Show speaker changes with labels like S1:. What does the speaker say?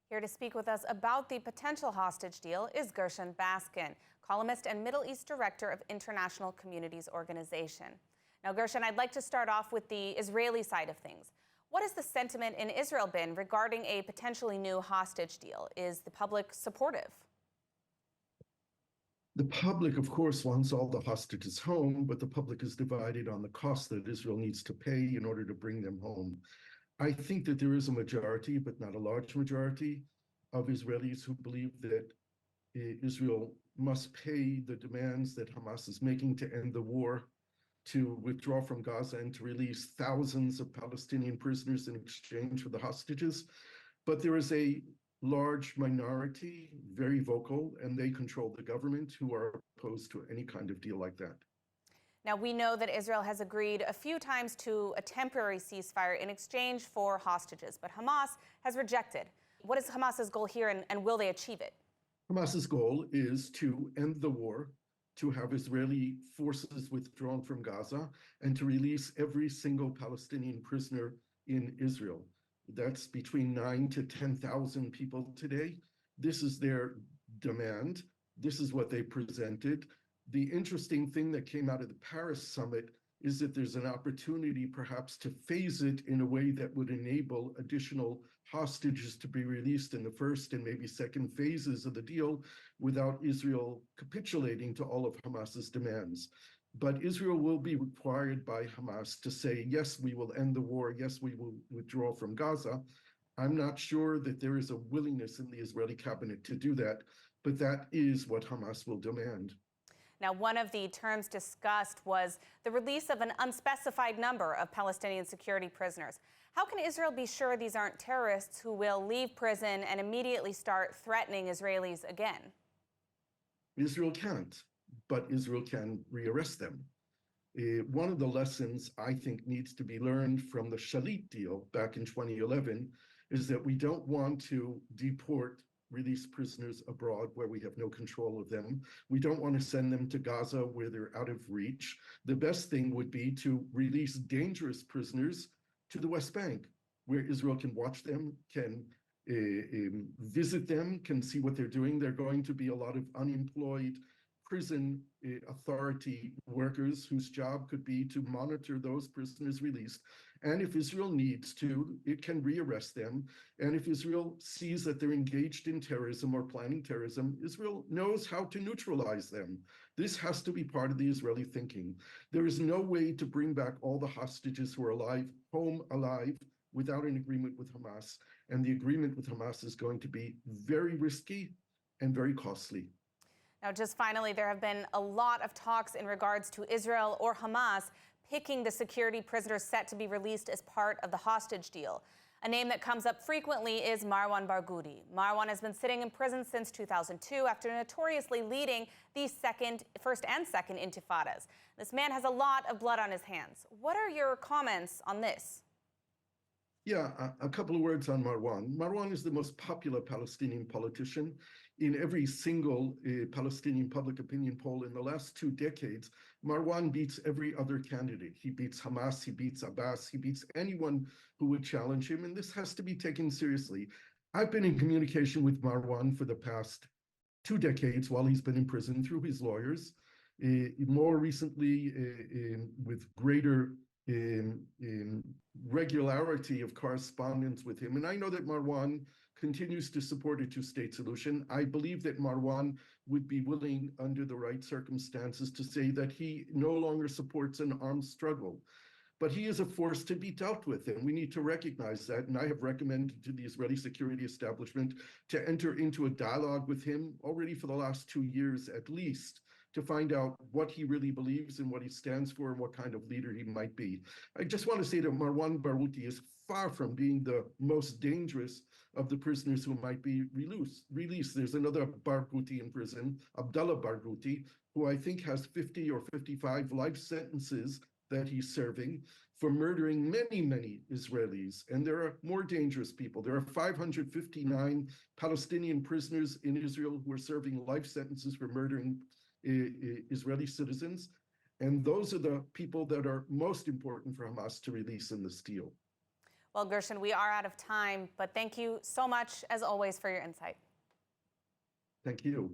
S1: Here to speak with us about the potential hostage deal is Gershon Baskin, columnist and Middle East director of International Communities Organization. Now, Gershon, I'd like to start off with the Israeli side of things. What has the sentiment in Israel been regarding a potentially new hostage deal? Is the public supportive?
S2: The public, of course, wants all the hostages home, but the public is divided on the cost that Israel needs to pay in order to bring them home. I think that there is a majority, but not a large majority, of Israelis who believe that Israel must pay the demands that Hamas is making to end the war, to withdraw from Gaza, and to release thousands of Palestinian prisoners in exchange for the hostages. But there is a large minority, very vocal, and they control the government, who are opposed to any kind of deal like that.
S1: Now, we know that Israel has agreed a few times to a temporary ceasefire in exchange for hostages, but Hamas has rejected. What is Hamas's goal here, and will they achieve it?
S2: Hamas's goal is to end the war, to have Israeli forces withdrawn from Gaza, and to release every single Palestinian prisoner in Israel. That's between 9,000 to 10,000 people today. This is their demand. This is what they presented. The interesting thing that came out of the Paris summit is that there's an opportunity perhaps to phase it in a way that would enable additional hostages to be released in the first and maybe second phases of the deal without Israel capitulating to all of Hamas's demands. But Israel will be required by Hamas to say, yes, we will end the war. Yes, we will withdraw from Gaza. I'm not sure that there is a willingness in the Israeli cabinet to do that, but that is what Hamas will demand.
S1: Now, one of the terms discussed was the release of an unspecified number of Palestinian security prisoners. How can Israel be sure these aren't terrorists who will leave prison and immediately start threatening Israelis again?
S2: Israel can't, but Israel can rearrest them. One of the lessons I think needs to be learned from the Shalit deal back in 2011 is that we don't want to deport release prisoners abroad where we have no control of them. We don't want to send them to Gaza where they're out of reach. The best thing would be to release dangerous prisoners to the West Bank, where Israel can watch them, can visit them, can see what they're doing. There are going to be a lot of unemployed prison authority workers whose job could be to monitor those prisoners released. And if Israel needs to, it can rearrest them. And if Israel sees that they're engaged in terrorism or planning terrorism, Israel knows how to neutralize them. This has to be part of the Israeli thinking. There is no way to bring back all the hostages who are alive, home alive, without an agreement with Hamas. And the agreement with Hamas is going to be very risky and very costly.
S1: Now, just finally, there have been a lot of talks in regards to Israel or Hamas picking the security prisoners set to be released as part of the hostage deal. A name that comes up frequently is Marwan Barzilai. Marwan has been sitting in prison since 2002 after notoriously leading the first and second intifadas. This man has a lot of blood on his hands. What are your comments on this?
S2: Yeah, a couple of words on Marwan. Marwan is the most popular Palestinian politician. In every single Palestinian public opinion poll in the last 2 decades, Marwan beats every other candidate. He beats Hamas, he beats Abbas, he beats anyone who would challenge him, and this has to be taken seriously. I've been in communication with Marwan for the past 2 decades while he's been in prison through his lawyers. More recently, with greater regularity of correspondence with him. And I know that Marwan continues to support a 2-state solution. I believe that Marwan would be willing, under the right circumstances, to say that he no longer supports an armed struggle. But he is a force to be dealt with, and we need to recognize that. And I have recommended to the Israeli security establishment to enter into a dialogue with him already for the last 2 years at least, to find out what he really believes and what he stands for and what kind of leader he might be. I just want to say that Marwan Barzilai is far from being the most dangerous of the prisoners who might be released. There's another Barzilai in prison, Abdullah Barzilai, who I think has 50 or 55 life sentences that he's serving for murdering many, many Israelis. And there are more dangerous people. There are 559 Palestinian prisoners in Israel who are serving life sentences for murdering Israeli citizens. And those are the people that are most important for Hamas to release in this deal.
S1: Well, Gershon, we are out of time, but thank you so much, as always, for your insight.
S2: Thank you.